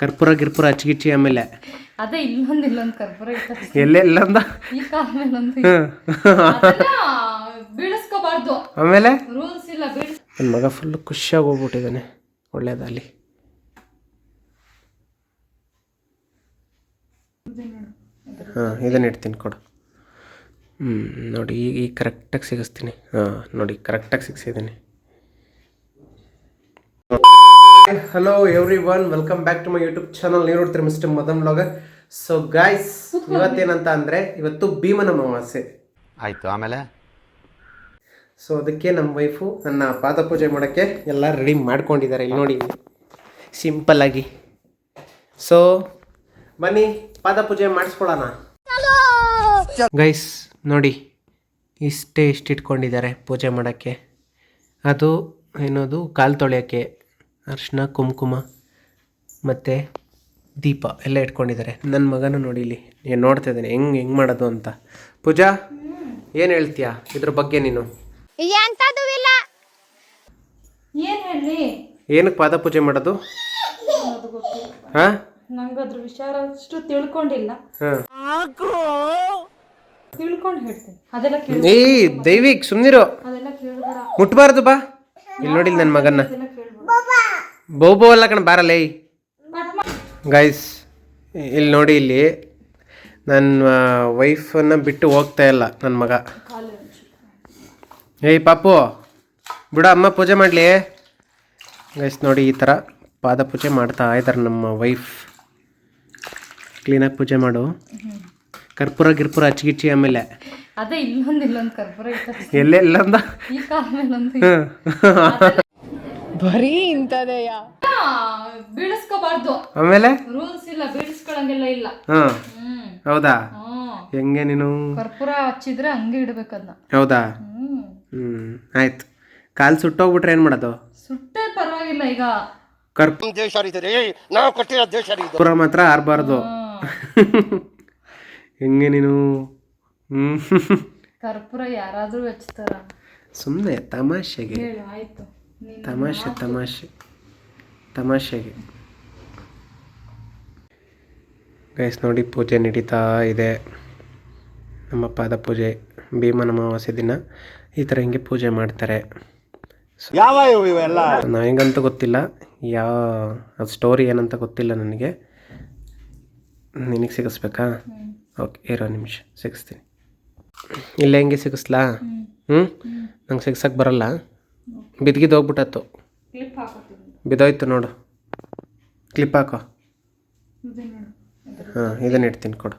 ಕರ್ಪೂರ ಗಿರ್ಪೂರ ಹಚ್ಚಿಗಿಚ್ಚಿ ಆಮೇಲೆ ಅದೇ ಇಲ್ಲೊಂದು ಕರ್ಪೂರ ಇತ್ತು ಎಲ್ಲೆಲ್ಲೊಂದ ಈ ಕಾಲ ಮೇಲೆ ಒಂದು ಬೀಳಿಸ್ಕೋಬಾರ್ದು ಆಮೇಲೆ ರೂಲ್ಸ್ ಇಲ್ಲ ನನ್ನ ಮಗ ಫುಲ್ ಖುಷಿಯಾಗಿ ಹೋಗ್ಬಿಟ್ಟಿದ್ದಾನೆ. ಒಳ್ಳೇದಾಗಲಿ. ಹಾಂ ಇದನ್ನು ಇಡ್ತೀನಿ ಕೊಡು. ನೋಡಿ ಈಗ ಕರೆಕ್ಟಾಗಿ ಸಿಗಿಸ್ತೀನಿ. ಹಾಂ ನೋಡಿ ಕರೆಕ್ಟಾಗಿ ಸಿಗಿಸಿದ್ದೀನಿ. Hello everyone, welcome back to my YouTube channel. ನೀವು ನೋಡ್ತೀರಿ mister Madan vlogger. So guys, ಇವತ್ತೇನಂತ ಅಂದರೆ ಇವತ್ತು ಭೀಮನ ಅಮಾವಾಸ್ಯೆ ಆಯಿತು. ಆಮೇಲೆ ಸೊ ಅದಕ್ಕೆ ನಮ್ಮ ವೈಫು ನನ್ನ ಪಾದಪೂಜೆ ಮಾಡೋಕ್ಕೆ ಎಲ್ಲ ರೆಡಿ ಮಾಡ್ಕೊಂಡಿದ್ದಾರೆ. ಇಲ್ಲಿ ನೋಡಿ ಸಿಂಪಲ್ಲಾಗಿ. ಸೊ ಬನ್ನಿ ಪಾದಪೂಜೆ ಮಾಡಿಸ್ಕೊಳ್ಳೋಣ. ಗೈಸ್ ನೋಡಿ ಇಷ್ಟು ಇಟ್ಕೊಂಡಿದ್ದಾರೆ ಪೂಜೆ ಮಾಡೋಕ್ಕೆ. ಅದು ಏನದು ಕಾಲು ತೊಳೆಯೋಕ್ಕೆ ಅರಿಶಿನ ಕುಂಕುಮ ಮತ್ತು ದೀಪ ಎಲ್ಲ ಇಟ್ಕೊಂಡಿದ್ದಾರೆ. ನನ್ನ ಮಗನೂ ನೋಡಿ ಇಲ್ಲಿ ನಾನು ನೋಡ್ತಾ ಇದ್ದೀನಿ ಹೆಂಗೆ ಮಾಡೋದು ಅಂತ. ಪೂಜಾ ಏನು ಹೇಳ್ತೀಯಾ ಇದ್ರ ಬಗ್ಗೆ ನೀನು? ಏನ್ ಹೇಳಿ, ಏನಕ್ಕೆ ಪಾದಪೂಜೆ ಮಾಡೋದು? ಹಾಂ, ನಂಗೆ ಅದ್ರ ವಿಚಾರ ಅಷ್ಟು ತಿಳ್ಕೊಂಡಿಲ್ಲ. ಹಾಂ, ತಿಳ್ಕೊಂಡು ಹೇಳ್ತೀನಿ. ಅದೆಲ್ಲ ಕೇಳಿ ಏಯ್ ದೈವಿಕ್ ಸುಮ್ಮನಿರೋ, ಅದೆಲ್ಲ ಕೇಳಬೇಡ. ಮುಟ್ಬಾರ್ದು. ಬಾ ಇಲ್ಲಿ ನೋಡಿಲ್ಲ ನನ್ನ ಮಗನ್ನ. ಬೋಬೋ ಅಲ್ಲ ಕಣ, ಬಾರಲ್ಲ. ಗೈಸ್ ಇಲ್ಲಿ ನೋಡಿ, ಇಲ್ಲಿ ನನ್ನ ವೈಫನ್ನು ಬಿಟ್ಟು ಹೋಗ್ತಾ ಇಲ್ಲ ನನ್ನ ಮಗ. ಏಯ್ ಪಾಪು ಬಿಡ, ಅಮ್ಮ ಪೂಜೆ ಮಾಡಲಿ. ಗೈಸ್ ನೋಡಿ ಈ ಥರ ಪಾದ ಪೂಜೆ ಮಾಡ್ತಾ ಇದ್ದಾರೆ ನಮ್ಮ ವೈಫ್. ಕ್ಲೀನಾಗಿ ಪೂಜೆ ಮಾಡು. ಕರ್ಪೂರ ಗಿರ್ಪೂರ ಹಚ್ಚಿಗಿಚ್ಚಿ ಆಮೇಲೆ ಅದೇ ಇಲ್ಲೊಂದು ಕರ್ಪೂರ ಇತ್ತು ಎಲ್ಲೆಲ್ಲಂದ ಈ ಕಾಲ ಮೇಲೆ ಒಂದು ಬರೀ ಇಂಥದೆಯಾ, ಬೀಳಿಸ್ಕೋಬಾರ್ದು. ಆಮೇಲೆ ರೂಲ್ಸ್ ಇಲ್ಲ, ಬೀಳಿಸ್ಕೊಳಂಗೆಲ್ಲ ಇಲ್ಲ. ಹಾಂ ಹೌದಾ? ಹೆಂಗೆ ನೀನು ಕರ್ಪೂರ ಹಚ್ಚಿದ್ರೆ ಹಂಗೆ ಇಡ್ಬೇಕು ಅದನ್ನ. ಹೌದಾ? ಆಯ್ತು. ಕಾಲು ಸುಟ್ಟೋಗ್ಬಿಟ್ರೆ ಏನು ಮಾಡೋದು? ಸುಟ್ಟೆ ಪರವಾಗಿಲ್ಲ. ಈಗ ಕರ್ಪೂರ ಮಾತ್ರ ಆರಬಾರ್ದು. ಹೆಂಗೆ ನೀನು? ಕರ್ಪೂರ ಯಾರಾದ್ರೂ ಹಚ್ತಾರ? ಸುಮ್ಮನೆ ತಮಾಷೆಗೆ. ಹೇಳು ಆಯ್ತು. ತಮಾಷೆಗೆ ಗೈಸ್ ನೋಡಿ ಪೂಜೆ ನಡೀತಾ ಇದೆ. ನಮ್ಮ ಪಾದ ಪೂಜೆ ಭೀಮನ ಅಮಾವಾಸ್ಯೆ ದಿನ ಈ ಥರ ಹಿಂಗೆ ಪೂಜೆ ಮಾಡ್ತಾರೆ. ನನಗಂತೂ ಗೊತ್ತಿಲ್ಲ ಯಾವ ಸ್ಟೋರಿ ಏನಂತ ಗೊತ್ತಿಲ್ಲ ನನಗೆ. ನಿನಗೆ ಸಿಗಿಸ್ಬೇಕಾ? ಓಕೆ ಇರೋ ನಿಮಿಷ ಸಿಗಿಸ್ತೀನಿ. ಇಲ್ಲ ಹೆಂಗೆ ಸಿಗಿಸ್ಲಾ? ನಂಗೆ ಸಿಗ್ಸಕ್ಕೆ ಬರಲ್ಲ. ಬಿದ್ಗಿದ್ದು ಹೋಗ್ಬಿಟ್ಟತ್ತು. ಬಿದ್ದೋಯ್ತು ನೋಡು. ಕ್ಲಿಪ್ ಹಾಕೋ. ಹಾಂ ಇದನ್ನು ಇಡ್ತೀನಿ ಕೊಡು.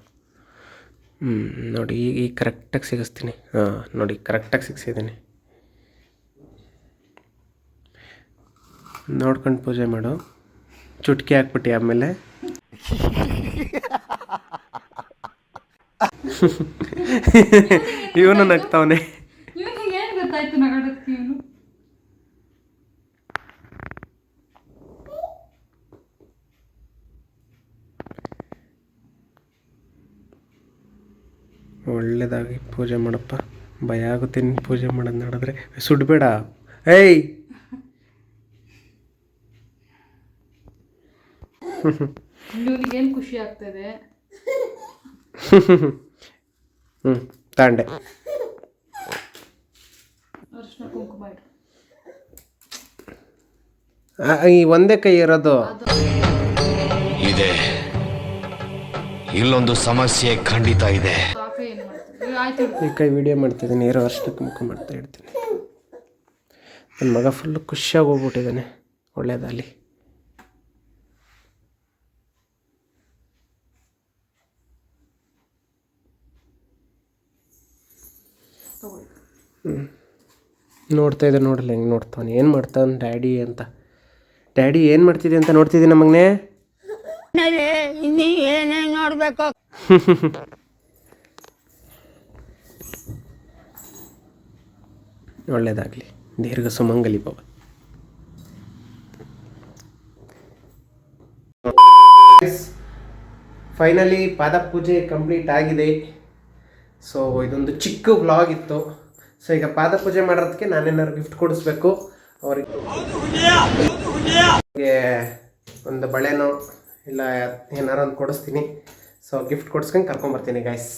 ನೋಡಿ ಈಗ ಕರೆಕ್ಟಾಗಿ ಸಿಗಿಸ್ತೀನಿ. ಹಾಂ ನೋಡಿ ಕರೆಕ್ಟಾಗಿ ಸಿಗಿಸಿದ್ದೀನಿ. ನೋಡ್ಕೊಂಡು ಪೂಜೆ ಮಾಡು. ಚುಟ್ಕಿ ಹಾಕ್ಬಿಟ್ಟು ಆಮೇಲೆ ಇವನು ನಗ್ತಾವನೆ. ಏನು ಗೊತ್ತಾಯ್ತು ನಗಾಡೋದಕ್ಕೆ? ಇವನು ಒಳ್ಳೆಯದಾಗಿ ಪೂಜೆ ಮಾಡಪ್ಪ. ಭಯ ಆಗುತ್ತೆ ನೀನು ಪೂಜೆ ಮಾಡೋದು ನೋಡಿದ್ರೆ. ಸುಡಬೇಡ. ಏಯ್ ಇವನಿಗೇನು ಖುಷಿ ಆಗ್ತದೆ? ತಾಂಡೆ ಅರಿಶಿನ ಕುಂಕುಮ ಇಡು. ಈ ಒಂದೇ ಕೈ ಇರೋದು ಇದೆ. ಇಲ್ಲೊಂದು ಸಮಸ್ಯೆ ಖಂಡಿತ ಇದೆ. ಏನು ಮಾಡ್ತೀವಿ? ಆಯ್ತು, ಈ ಕೈ ವಿಡಿಯೋ ಮಾಡ್ತಿದ್ದೀನಿ. ಇರೋ ಅರಿಶಿನ ಕುಂಕುಮ ಮಾಡ್ತಾ ಇಡ್ತೀನಿ. ನನ್ನ ಮಗ ಫುಲ್ಲು ಖುಷಿಯಾಗಿ ಹೋಗ್ಬಿಟ್ಟಿದ್ದಾನೆ. ಒಳ್ಳೇದಾಗಲಿ. ನೋಡ್ತಾ ಇದ್ದೆ ನೋಡಲ್ಲ ಹೆಂಗೆ ನೋಡ್ತಾನೆ. ಏನು ಮಾಡ್ತಾನೆ ಡ್ಯಾಡಿ ಅಂತ. ಡ್ಯಾಡಿ ಏನು ಮಾಡ್ತಿದ್ದೆ ಅಂತ ನೋಡ್ತಿದ್ದೀನಿ ನಮಗನೇ. ನೋಡ್ಬೇಕು. ಒಳ್ಳೇದಾಗಲಿ. ದೀರ್ಘ ಸುಮಂಗಲಿ ಬಾಬಾ. ಫೈನಲಿ ಪಾದ ಪೂಜೆ ಕಂಪ್ಲೀಟ್ ಆಗಿದೆ. ಸೊ ಇದೊಂದು ಚಿಕ್ಕ ವ್ಲಾಗ್ ಇತ್ತು. ಸೊ ಈಗ ಪಾದ ಪೂಜೆ ಮಾಡೋದಕ್ಕೆ ನಾನೇನಾದ್ರು ಗಿಫ್ಟ್ ಕೊಡಿಸ್ಬೇಕು ಅವರಿಗೆ. ಒಂದು ಬಳೆನೋ ಇಲ್ಲ ಏನಾರು ಒಂದು ಕೊಡಿಸ್ತೀನಿ. ಸೊ ಗಿಫ್ಟ್ ಕೊಡ್ಸ್ಕೊಂಡು ಕರ್ಕೊಂಬರ್ತೀನಿ ಗೈಸ್.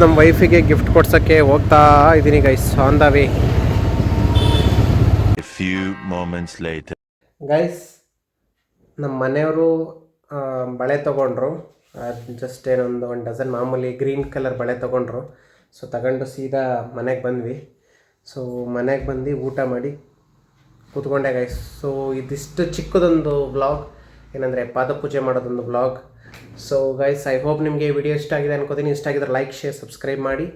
ನಮ್ಮ ವೈಫಿಗೆ ಗಿಫ್ಟ್ ಕೊಡ್ಸೋಕ್ಕೆ ಹೋಗ್ತಾ ಇದ್ದೀನಿ guys, on the way. A few moments later. Guys ನಮ್ಮ ಮನೆಯವರು ಬಳೆ ತೊಗೊಂಡ್ರು. ಜಸ್ಟ್ ಏನೊಂದು 1 ಡಜನ್ ಮಾಮೂಲಿ ಗ್ರೀನ್ ಕಲರ್ ಬಳೆ ತೊಗೊಂಡ್ರು. ಸೊ ತಗೊಂಡು ಸೀದಾ ಮನೆಗೆ ಬಂದ್ವಿ. ಸೊ ಮನೆಗೆ ಬಂದು ಊಟ ಮಾಡಿ ಕೂತ್ಕೊಂಡೆ ಗೈಸ್. ಸೊ ಇದಿಷ್ಟು ಚಿಕ್ಕದೊಂದು ವ್ಲಾಗ್, ಏನಂದರೆ ಪಾದಪೂಜೆ ಮಾಡೋದೊಂದು vlog. So guys I hope ನಿಮಗೆ ಈ ವಿಡಿಯೋ ಇಷ್ಟ ಆಗಿದೆ ಅನ್ಕೋತೀನಿ. ಇಷ್ಟ ಆಗಿದ್ರೆ ಲೈಕ್, ಶೇರ್, ಸಬ್ಸ್ಕ್ರೈಬ್ ಮಾಡಿ.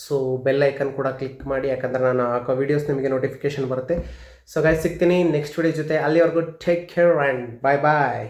ಸೊ ಬೆಲ್ ಐಕನ್ ಕೂಡ ಕ್ಲಿಕ್ ಮಾಡಿ, ಯಾಕಂದರೆ ನಾನು ಹಾಕೋ ವೀಡಿಯೋಸ್ ನಿಮಗೆ ನೋಟಿಫಿಕೇಶನ್ ಬರುತ್ತೆ. ಸೊ ಗೈಸ್ ಸಿಗ್ತೀನಿ ನೆಕ್ಸ್ಟ್ ವಿಡಿಯೋ ಜೊತೆ. ಅಲ್ಲಿವರೆಗೂ take care and bye bye.